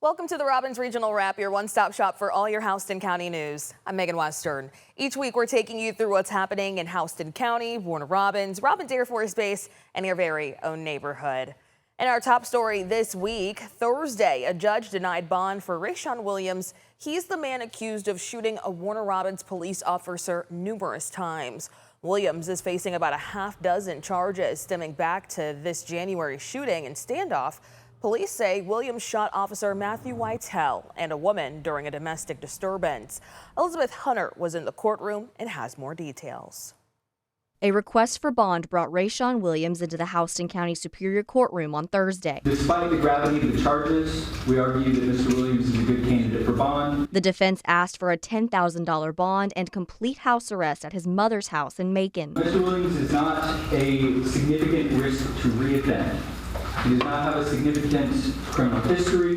Welcome to the Robbins Regional Wrap, your one-stop shop for all your Houston County news. I'm Megan Western. Each week, we're taking you through what's happening in Houston County, Warner Robins, Robbins Air Force Base, and your very own neighborhood. In our top story this week, Thursday, a judge denied bond for Rayshon Williams. He's the man accused of shooting a Warner Robins police officer numerous times. Williams is facing about a half dozen charges stemming back to this January shooting and standoff. Police say Williams shot Officer Matthew Whitell and a woman during a domestic disturbance. Elizabeth Hunter was in the courtroom and has more details. A request for bond brought Rayshon Williams into the Houston County Superior Courtroom on Thursday. Despite the gravity of the charges, we argue that Mr. Williams is a good candidate for bond. The defense asked for a $10,000 bond and complete house arrest at his mother's house in Macon. Mr. Williams is not a significant risk to reoffend. He does not have a significant criminal history,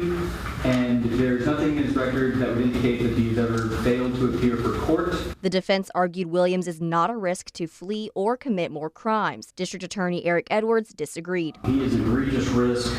and there's nothing in his record that would indicate that he's ever failed to appear for court. The defense argued Williams is not a risk to flee or commit more crimes. District Attorney Eric Edwards disagreed. He is an egregious risk to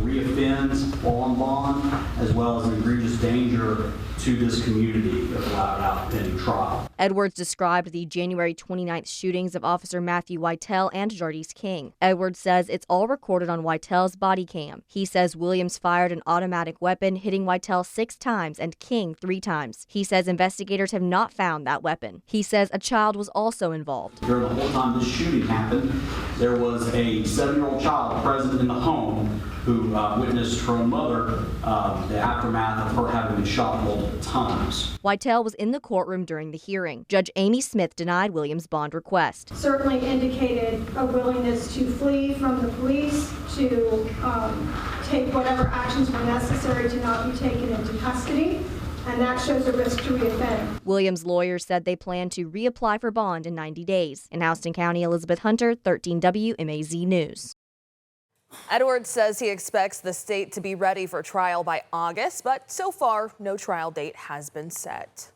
reoffend while on bond, as well as an egregious danger to this community if allowed out pending trial. Edwards described the January 29th shootings of Officer Matthew Whitell and Jardis King. Edwards says it's all recorded on Whitell's body cam. He says Williams fired an automatic weapon, hitting Whitell 6 times and King 3 times. He says investigators have not found that weapon. He says a child was also involved. During the whole time this shooting happened, there was a 7-year-old child present in the home who witnessed her own mother the aftermath of her having been shot multiple times. Whitell was in the courtroom during the hearing. Judge Amy Smith denied Williams' bond request. Certainly indicated a willingness to flee from the police, to take whatever actions were necessary to not be taken into custody, and that shows a risk to reoffend. Williams' lawyers said they plan to reapply for bond in 90 days. In Houston County, Elizabeth Hunter, 13 WMAZ News. Edwards says he expects the state to be ready for trial by August, but so far, no trial date has been set.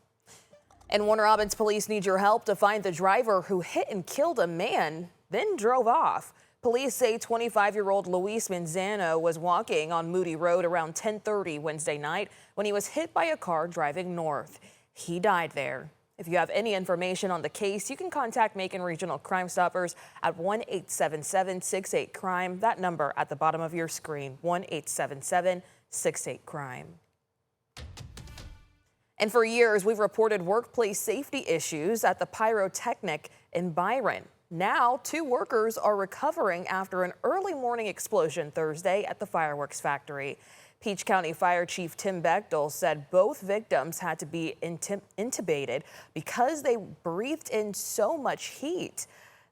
And Warner Robins police need your help to find the driver who hit and killed a man, then drove off. Police say 25-year-old Luis Manzano was walking on Moody Road around 10:30 Wednesday night when he was hit by a car driving north. He died there. If you have any information on the case, you can contact Macon Regional Crime Stoppers at 1-877-68-CRIME. That number at the bottom of your screen, 1-877-68-CRIME. And for years, we've reported workplace safety issues at the Pyrotechnic in Byron. Now, 2 workers are recovering after an early morning explosion Thursday at the fireworks factory. Peach County Fire Chief Tim Bechtel said both victims had to be intubated because they breathed in so much heat.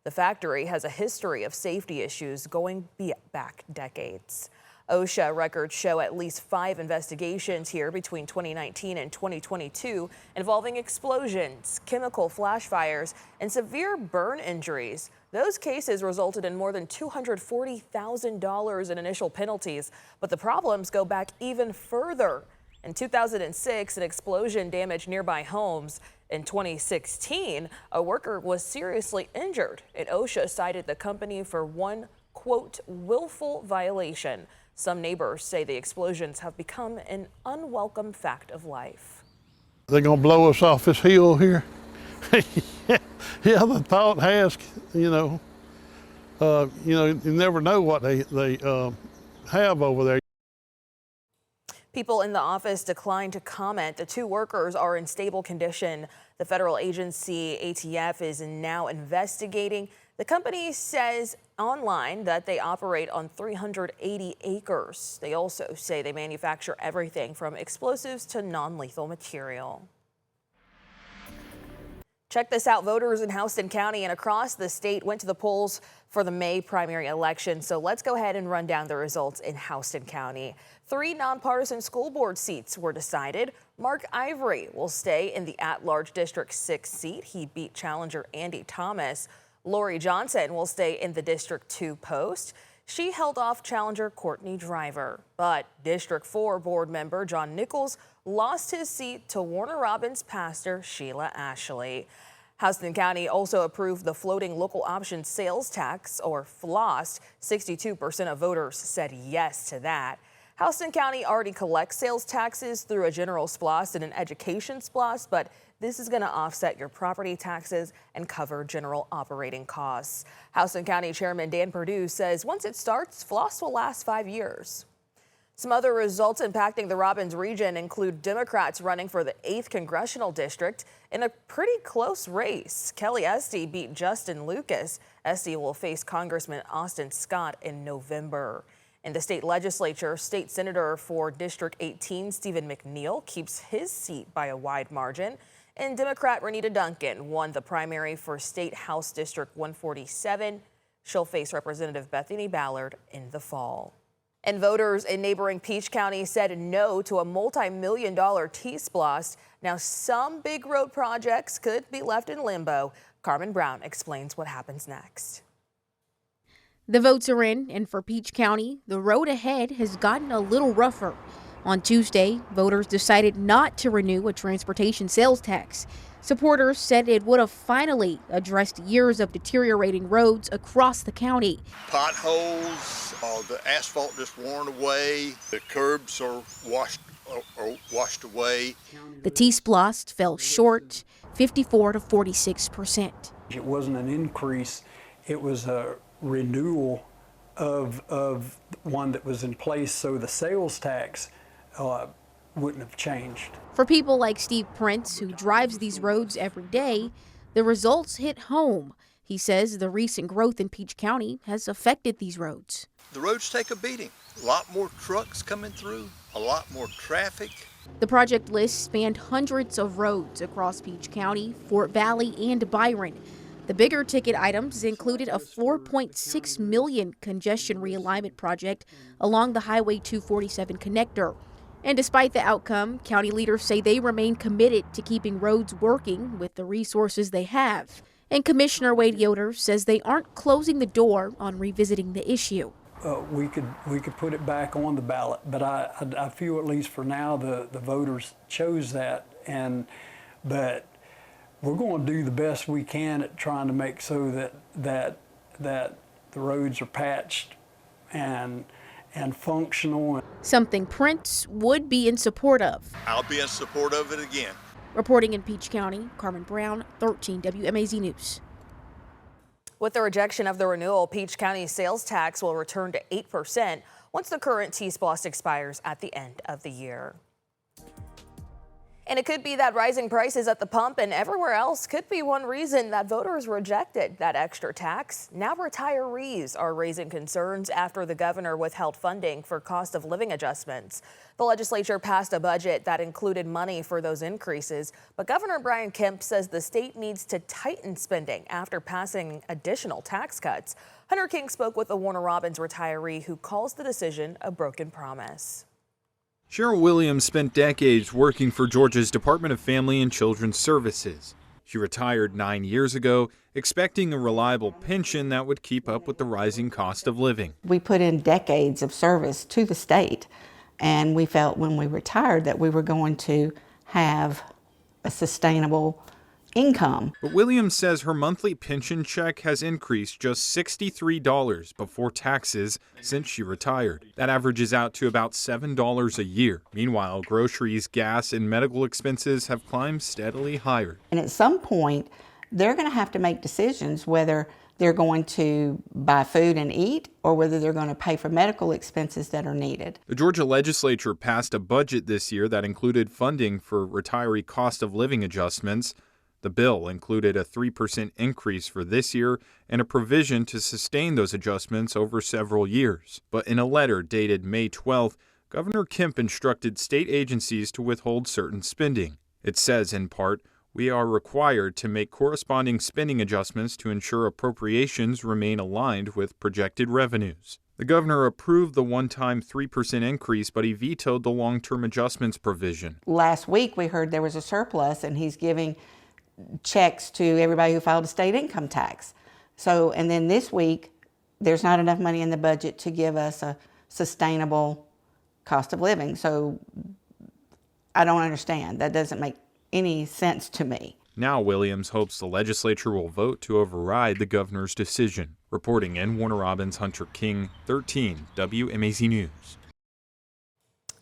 The factory has a history of safety issues going back decades. OSHA records show at least 5 investigations here between 2019 and 2022 involving explosions, chemical flash fires, and severe burn injuries. Those cases resulted in more than $240,000 in initial penalties, but the problems go back even further. In 2006, an explosion damaged nearby homes. In 2016, a worker was seriously injured, and OSHA cited the company for one, quote, willful violation. Some neighbors say the explosions have become an unwelcome fact of life. They're gonna blow us off this hill here. Yeah, the thought has, you never know what they have over there. People in the office declined to comment. The 2 workers are in stable condition. The federal agency ATF is now investigating. The company says online that they operate on 380 acres. They also say they manufacture everything from explosives to non-lethal material. Check this out. Voters in Houston County and across the state went to the polls for the May primary election. So let's go ahead and run down the results in Houston County. 3 nonpartisan school board seats were decided. Mark Ivory will stay in the at-large District 6 seat. He beat challenger Andy Thomas. Lori Johnson will stay in the District 2 post. She held off challenger Courtney Driver. But District 4 board member John Nichols lost his seat to Warner Robins pastor Sheila Ashley. Houston County also approved the floating local option sales tax, or FLOST. 62% of voters said yes to that. Houston County already collects sales taxes through a general SPLOST and an education SPLOST, but this is going to offset your property taxes and cover general operating costs. Houston County Chairman Dan Perdue says once it starts, FLOST will last 5 years. Some other results impacting the Robbins region include Democrats running for the 8th congressional district in a pretty close race. Kelly Esty beat Justin Lucas. Esty will face Congressman Austin Scott in November. In the state legislature, state senator for District 18, Stephen McNeil, keeps his seat by a wide margin. And Democrat Renita Duncan won the primary for State House District 147. She'll face Representative Bethany Ballard in the fall. And voters in neighboring Peach County said no to a multi-million-dollar T-SPLOST. Now, some big road projects could be left in limbo. Carmen Brown explains what happens next. The votes are in, and for Peach County, the road ahead has gotten a little rougher. On Tuesday, voters decided not to renew a transportation sales tax. Supporters said it would have finally addressed years of deteriorating roads across the county. Potholes, the asphalt just worn away, the curbs are washed away. The T-SPLOST fell short, 54 to 46%. It wasn't an increase, it was a renewal of one that was in place, so the sales tax wouldn't have changed. For people like Steve Prince, who drives these roads every day, the results hit home. He says the recent growth in Peach County has affected these roads. The roads take a beating. A lot more trucks coming through, a lot more traffic. The project list spanned hundreds of roads across Peach County, Fort Valley, and Byron. The bigger ticket items included a $4.6 million congestion realignment project along the Highway 247 connector. And despite the outcome, county leaders say they remain committed to keeping roads working with the resources they have. And Commissioner Wade Yoder says they aren't closing the door on revisiting the issue. We could put it back on the ballot, but I feel at least for now the voters chose that, but we're going to do the best we can at trying to make so that the roads are patched and functional. Something Prince would be in support of. I'll be in support of it again. Reporting in Peach County, Carmen Brown, 13 WMAZ News. With the rejection of the renewal, Peach County's sales tax will return to 8% once the current T-SPLOST expires at the end of the year. And it could be that rising prices at the pump and everywhere else could be one reason that voters rejected that extra tax. Now retirees are raising concerns after the governor withheld funding for cost of living adjustments. The legislature passed a budget that included money for those increases, but Governor Brian Kemp says the state needs to tighten spending after passing additional tax cuts. Hunter King spoke with a Warner Robins retiree who calls the decision a broken promise. Cheryl Williams spent decades working for Georgia's Department of Family and Children's Services. She retired 9 years ago, expecting a reliable pension that would keep up with the rising cost of living. We put in decades of service to the state, and we felt when we retired that we were going to have a sustainable income. But Williams says her monthly pension check has increased just $63 before taxes since she retired. That averages out to about $7 a year. Meanwhile, groceries, gas, and medical expenses have climbed steadily higher. And at some point, they're going to have to make decisions whether they're going to buy food and eat or whether they're going to pay for medical expenses that are needed. The Georgia legislature passed a budget this year that included funding for retiree cost of living adjustments. The bill included a 3% increase for this year and a provision to sustain those adjustments over several years. But in a letter dated May 12th, Governor Kemp instructed state agencies to withhold certain spending. It says, in part, we are required to make corresponding spending adjustments to ensure appropriations remain aligned with projected revenues. The governor approved the one-time 3% increase, but he vetoed the long-term adjustments provision. Last week, we heard there was a surplus, and he's giving checks to everybody who filed a state income tax. So, and then this week, there's not enough money in the budget to give us a sustainable cost of living. So I don't understand. That doesn't make any sense to me. Now Williams hopes the legislature will vote to override the governor's decision. Reporting in Warner Robins, Hunter King, 13 WMAZ News.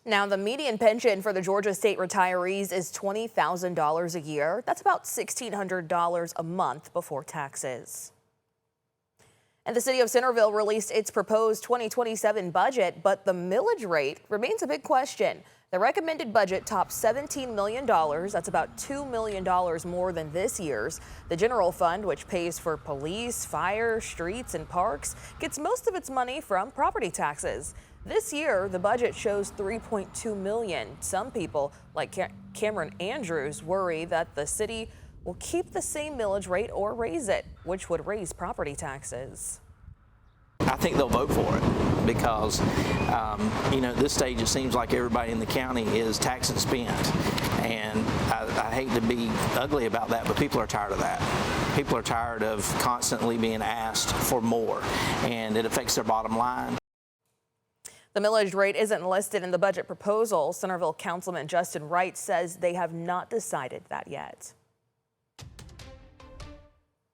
Now, the median pension for the Georgia State retirees is $20,000 a year. That's about $1,600 a month before taxes. And the city of Centerville released its proposed 2027 budget, but the millage rate remains a big question. The recommended budget tops $17 million. That's about $2 million more than this year's. The general fund, which pays for police, fire, streets, and parks, gets most of its money from property taxes. This year, the budget shows $3.2 million. Some people, like Cameron Andrews, worry that the city will keep the same millage rate or raise it, which would raise property taxes. I think they'll vote for it because, at this stage it seems like everybody in the county is tax and spent. And I hate to be ugly about that, but people are tired of that. People are tired of constantly being asked for more, and it affects their bottom line. The millage rate isn't listed in the budget proposal. Centerville Councilman Justin Wright says they have not decided that yet.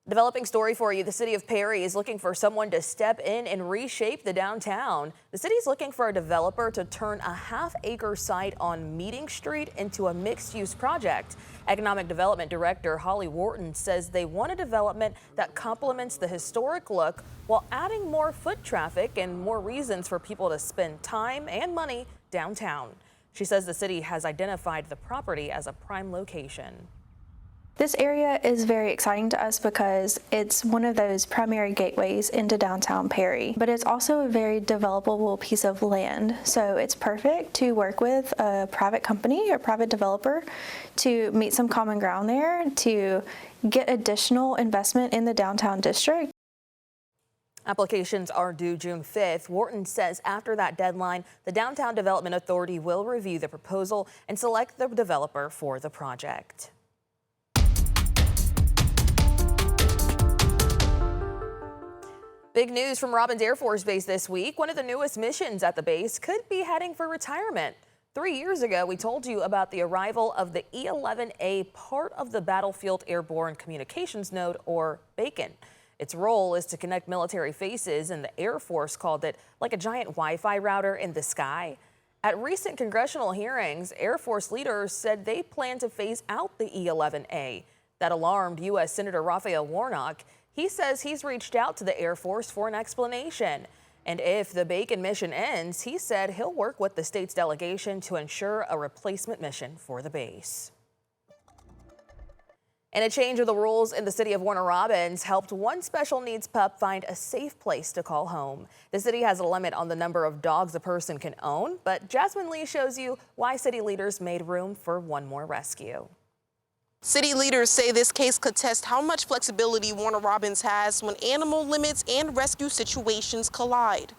Developing story for you. The city of Perry is looking for someone to step in and reshape the downtown. The city's looking for a developer to turn a half-acre site on Meeting Street into a mixed-use project. Economic Development Director Holly Wharton says they want a development that complements the historic look while adding more foot traffic and more reasons for people to spend time and money downtown. She says the city has identified the property as a prime location. This area is very exciting to us because it's one of those primary gateways into downtown Perry, but it's also a very developable piece of land. So it's perfect to work with a private company or private developer to meet some common ground there to get additional investment in the downtown district. Applications are due June 5th. Wharton says after that deadline, the Downtown Development Authority will review the proposal and select the developer for the project. Big news from Robins Air Force Base this week. One of the newest missions at the base could be heading for retirement. 3 years ago, we told you about the arrival of the E-11A, part of the Battlefield Airborne Communications Node, or BACN. Its role is to connect military faces, and the Air Force called it like a giant Wi-Fi router in the sky. At recent congressional hearings, Air Force leaders said they plan to phase out the E-11A. That alarmed U.S. Senator Raphael Warnock. He says he's reached out to the Air Force for an explanation. And if the BACN mission ends, he said he'll work with the state's delegation to ensure a replacement mission for the base. And a change of the rules in the city of Warner Robins helped one special needs pup find a safe place to call home. The city has a limit on the number of dogs a person can own, but Jasmine Lee shows you why city leaders made room for one more rescue. City leaders say this case could test how much flexibility Warner Robins has when animal limits and rescue situations collide.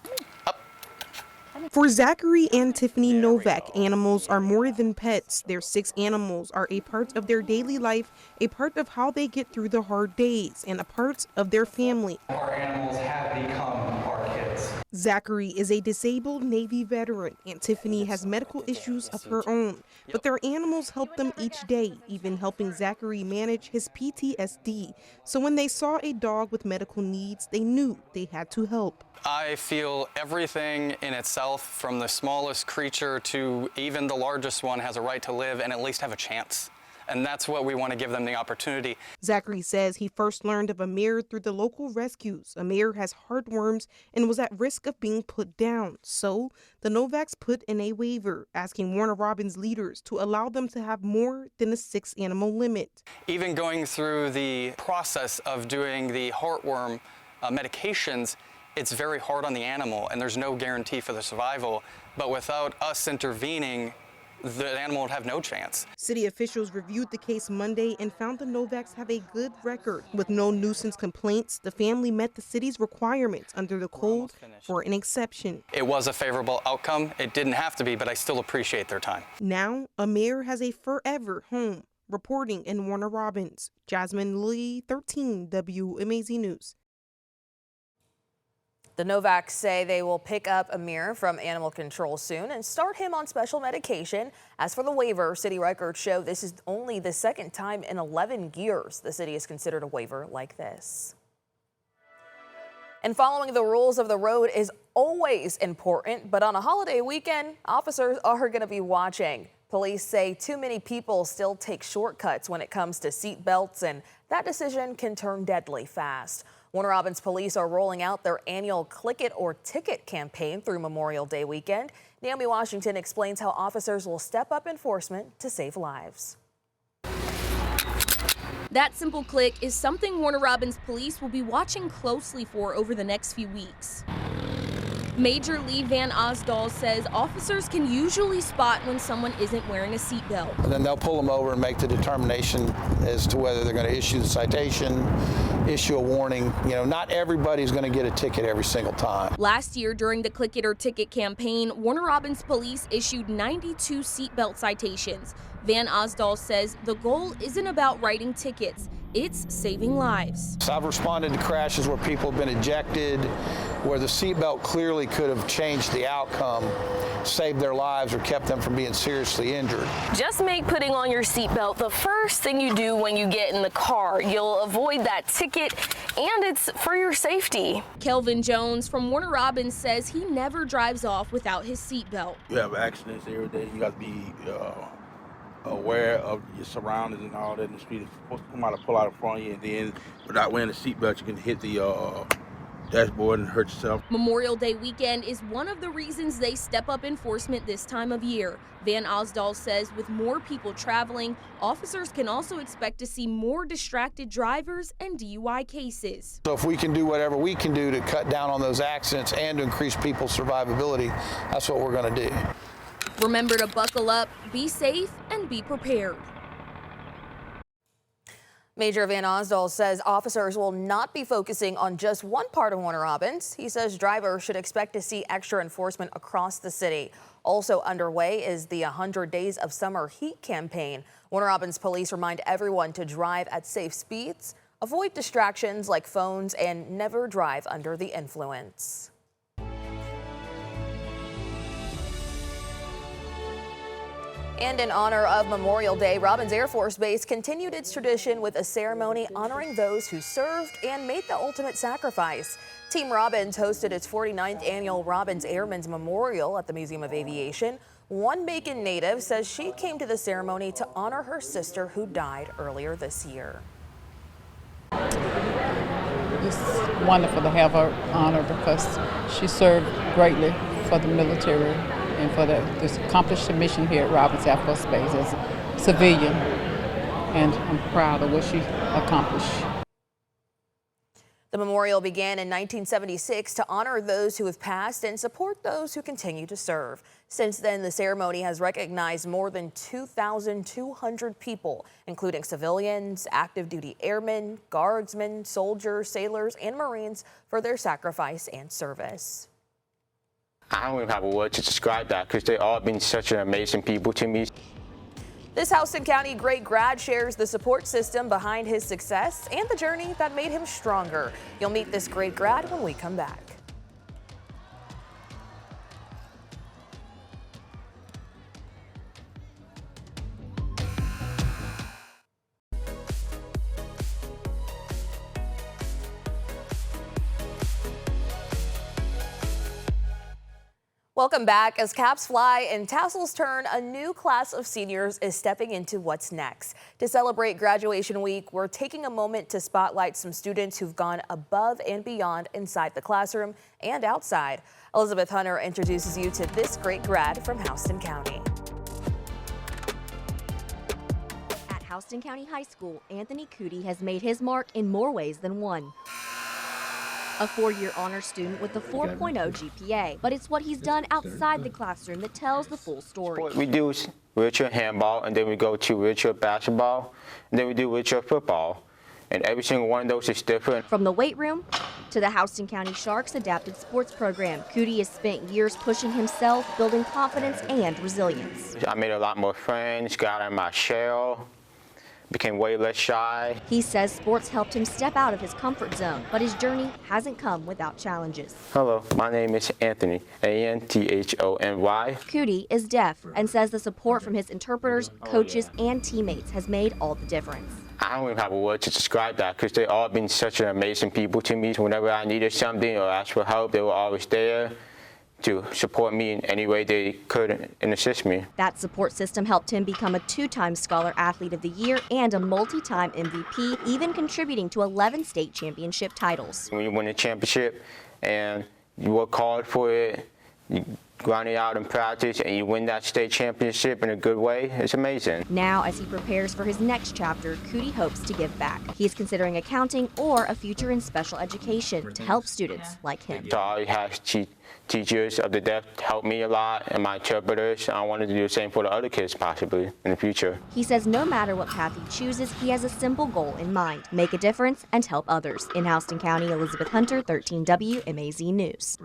For Zachary and Tiffany Novak, animals are more than pets. Their 6 animals are a part of their daily life, a part of how they get through the hard days, and a part of their family. Our animals have become our kids. Zachary is a disabled Navy veteran, and Tiffany has medical issues of her own. But their animals help them each day, even helping Zachary manage his PTSD. So when they saw a dog with medical needs, they knew they had to help. I feel everything in itself, from the smallest creature to even the largest one, has a right to live and at least have a chance. And that's what we want to give them, the opportunity. Zachary says he first learned of Amir through the local rescues. Amir has heartworms and was at risk of being put down. So the Novaks put in a waiver asking Warner Robins leaders to allow them to have more than a 6-animal limit. Even going through the process of doing the heartworm medications, it's very hard on the animal, and there's no guarantee for the survival. But without us intervening, the animal would have no chance. City officials reviewed the case Monday and found the Novaks have a good record. With no nuisance complaints, the family met the city's requirements under the code for an exception. It was a favorable outcome. It didn't have to be, but I still appreciate their time. Now, Amir has a forever home. Reporting in Warner Robins, Jasmine Lee, 13 WMAZ News. The Novaks say they will pick up Amir from animal control soon and start him on special medication. As for the waiver, city records show this is only the second time in 11 years the city has considered a waiver like this. And following the rules of the road is always important, but on a holiday weekend, officers are going to be watching. Police say too many people still take shortcuts when it comes to seat belts, and that decision can turn deadly fast. Warner Robins police are rolling out their annual Click It or Ticket campaign through Memorial Day weekend. Naomi Washington explains how officers will step up enforcement to save lives. That simple click is something Warner Robins police will be watching closely for over the next few weeks. Major Lee Van Osdol says officers can usually spot when someone isn't wearing a seatbelt. And then they'll pull them over and make the determination as to whether they're going to issue the citation, issue a warning. You know, not everybody's going to get a ticket every single time. Last year, during the Click It or Ticket campaign, Warner Robins police issued 92 seatbelt citations. Van Osdol says the goal isn't about writing tickets, it's saving lives. So I've responded to crashes where people have been ejected, where the seatbelt clearly could have changed the outcome, saved their lives, or kept them from being seriously injured. Just make putting on your seatbelt the first thing you do when you get in the car. You'll avoid that ticket, and it's for your safety. Kelvin Jones from Warner Robins says he never drives off without his seatbelt. You have accidents every day. You got to be aware of your surroundings and all that in the street. It's supposed to come out and pull out in front of you, and then without wearing a seatbelt, you can hit the dashboard and hurt yourself. Memorial Day weekend is one of the reasons they step up enforcement this time of year. Van Osdol says with more people traveling, officers can also expect to see more distracted drivers and DUI cases. So if we can do whatever we can do to cut down on those accidents and to increase people's survivability, that's what we're going to do. Remember to buckle up, be safe, and be prepared. Major Van Osdol says officers will not be focusing on just one part of Warner Robins. He says drivers should expect to see extra enforcement across the city. Also underway is the 100 Days of Summer Heat campaign. Warner Robins police remind everyone to drive at safe speeds, avoid distractions like phones, and never drive under the influence. And in honor of Memorial Day, Robins Air Force Base continued its tradition with a ceremony honoring those who served and made the ultimate sacrifice. Team Robins hosted its 49th annual Robins Airmen's Memorial at the Museum of Aviation. One Macon native says she came to the ceremony to honor her sister who died earlier this year. It's wonderful to have her honored because she served greatly for the military and for this accomplished mission here at Robins Air Force Base as a civilian, and I'm proud of what she accomplished. The memorial began in 1976 to honor those who have passed and support those who continue to serve. Since then, the ceremony has recognized more than 2,200 people, including civilians, active duty airmen, guardsmen, soldiers, sailors, and Marines for their sacrifice and service. I don't even have a word to describe that because they've all been such an amazing people to me. This Houston County great grad shares the support system behind his success and the journey that made him stronger. You'll meet this great grad when we come back. Welcome back. As caps fly and tassels turn, a new class of seniors is stepping into what's next. To celebrate graduation week, we're taking a moment to spotlight some students who've gone above and beyond inside the classroom and outside. Elizabeth Hunter introduces you to this great grad from Houston County. At Houston County High School, Anthony Cootie has made his mark in more ways than one. A four-year honor student with a 4.0 GPA, but it's what he's done outside the classroom that tells the full story. What we do is wheelchair handball, and then we go to wheelchair basketball, and then we do wheelchair football, and every single one of those is different. From the weight room to the Houston County Sharks adapted sports program, Cootie has spent years pushing himself, building confidence and resilience. I made a lot more friends, got out of my shell, became way less shy. He says sports helped him step out of his comfort zone, but his journey hasn't come without challenges. Hello, my name is Anthony, A-N-T-H-O-N-Y. Cootie is deaf and says the support from his interpreters, coaches, and teammates has made all the difference. I don't even have a word to describe that because they've all been such an amazing people to me. Whenever I needed something or asked for help, they were always there to support me in any way they could and assist me. That support system helped him become a 2-time Scholar Athlete of the Year and a multi-time MVP, even contributing to 11 state championship titles. When you win a championship and you work hard for it, you grind it out in practice, and you win that state championship in a good way, it's amazing. Now, as he prepares for his next chapter, Cootie hopes to give back. He's considering accounting or a future in special education to help students like him. So I have teachers of the deaf help me a lot, and my interpreters. I wanted to do the same for the other kids possibly in the future. He says no matter what path he chooses, he has a simple goal in mind: make a difference and help others. In Houston County, Elizabeth Hunter, 13 WMAZ News.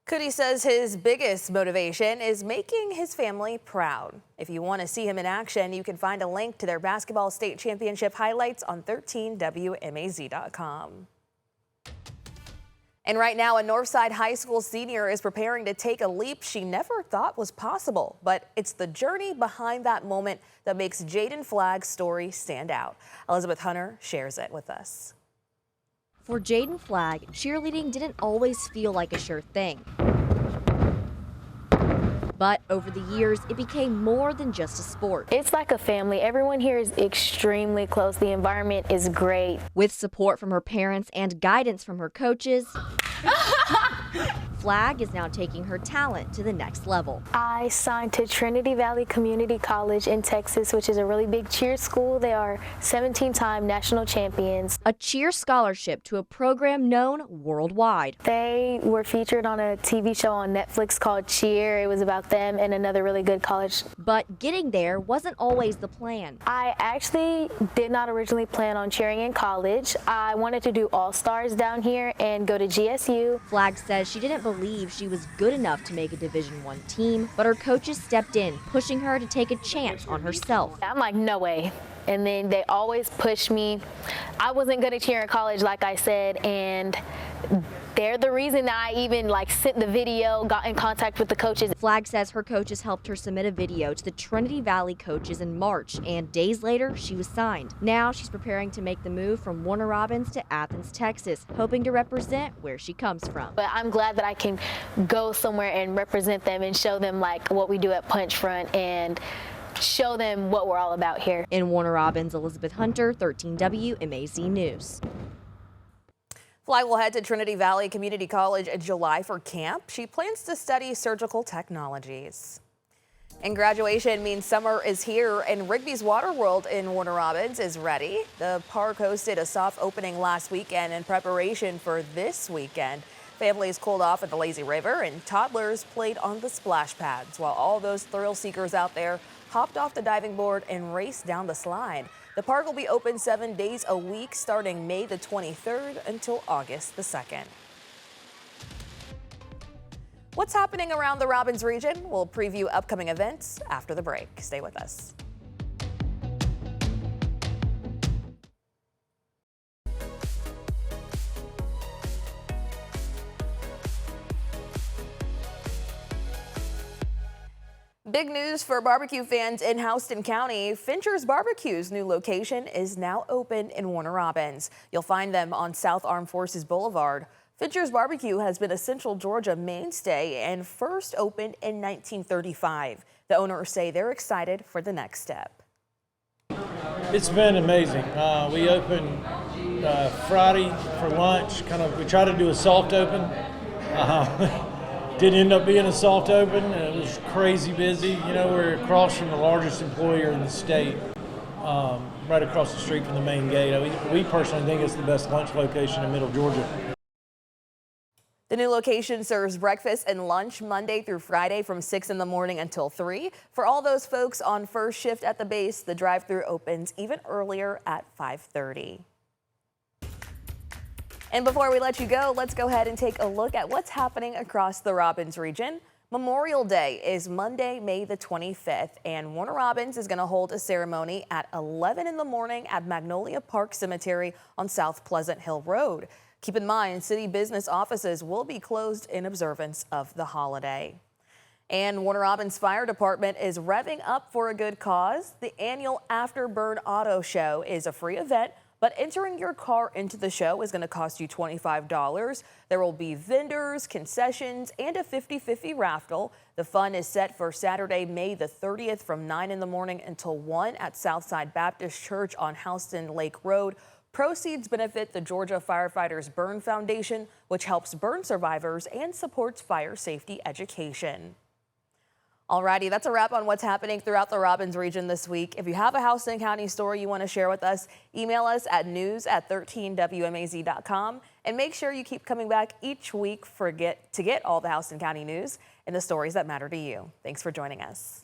Cootie says his biggest motivation is making his family proud. If you want to see him in action, you can find a link to their basketball state championship highlights on 13WMAZ.com. And right now, a Northside High School senior is preparing to take a leap she never thought was possible. But it's the journey behind that moment that makes Jaden Flagg's story stand out. Elizabeth Hunter shares it with us. For Jaden Flagg, cheerleading didn't always feel like a sure thing. But over the years, it became more than just a sport. It's like a family. Everyone here is extremely close. The environment is great. With support from her parents and guidance from her coaches, Flagg is now taking her talent to the next level. I signed to Trinity Valley Community College in Texas, which is a really big cheer school. They are 17-time national champions. A cheer scholarship to a program known worldwide. They were featured on a TV show on Netflix called Cheer. It was about them and another really good college. But getting there wasn't always the plan. I actually did not originally plan on cheering in college. I wanted to do All-Stars down here and go to GSU. Flagg says she didn't believe she was good enough to make a Division I team, but her coaches stepped in, pushing her to take a chance on herself. I'm like, no way. And then they always pushed me. I wasn't going to cheer in college, like I said, and they're the reason that I even sent the video, got in contact with the coaches. Flagg says her coaches helped her submit a video to the Trinity Valley coaches in March, and days later, she was signed. Now she's preparing to make the move from Warner Robins to Athens, Texas, hoping to represent where she comes from. But I'm glad that I can go somewhere and represent them and show them what we do at Punch Front and show them what we're all about here. In Warner Robins, Elizabeth Hunter, 13 WMAZ News. Flagg will head to Trinity Valley Community College in July for camp. She plans to study surgical technologies. And graduation means summer is here, and Rigby's Water World in Warner Robins is ready. The park hosted a soft opening last weekend in preparation for this weekend. Families cooled off at the lazy river, and toddlers played on the splash pads, while all those thrill seekers out there hopped off the diving board and raced down the slide. The park will be open 7 days a week starting May the 23rd until August the 2nd. What's happening around the Robins region? We'll preview upcoming events after the break. Stay with us. Big news for barbecue fans in Houston County. Fincher's Barbecue's new location is now open in Warner Robins. You'll find them on South Armed Forces Boulevard. Fincher's Barbecue has been a Central Georgia mainstay and first opened in 1935. The owners say they're excited for the next step. It's been amazing. We opened Friday for lunch. We tried to do a soft open. Didn't end up being a soft open. It was crazy busy. We're across from the largest employer in the state, right across the street from the main gate. We personally think it's the best lunch location in Middle Georgia. The new location serves breakfast and lunch Monday through Friday from 6 in the morning until 3. For all those folks on first shift at the base, the drive-thru opens even earlier at 5:30. And before we let you go, let's go ahead and take a look at what's happening across the Robins region. Memorial Day is Monday, May the 25th, and Warner Robins is going to hold a ceremony at 11 in the morning at Magnolia Park Cemetery on South Pleasant Hill Road. Keep in mind, city business offices will be closed in observance of the holiday. And Warner Robins Fire Department is revving up for a good cause. The annual Afterburn Auto Show is a free event, but entering your car into the show is going to cost you $25. There will be vendors, concessions, and a 50-50 raffle. The fun is set for Saturday, May the 30th from 9 in the morning until 1 at Southside Baptist Church on Houston Lake Road. Proceeds benefit the Georgia Firefighters Burn Foundation, which helps burn survivors and supports fire safety education. Alrighty, that's a wrap on what's happening throughout the Robbins region this week. If you have a Houston County story you want to share with us, email us at news@13wmaz.com. And make sure you keep coming back each week to get all the Houston County news and the stories that matter to you. Thanks for joining us.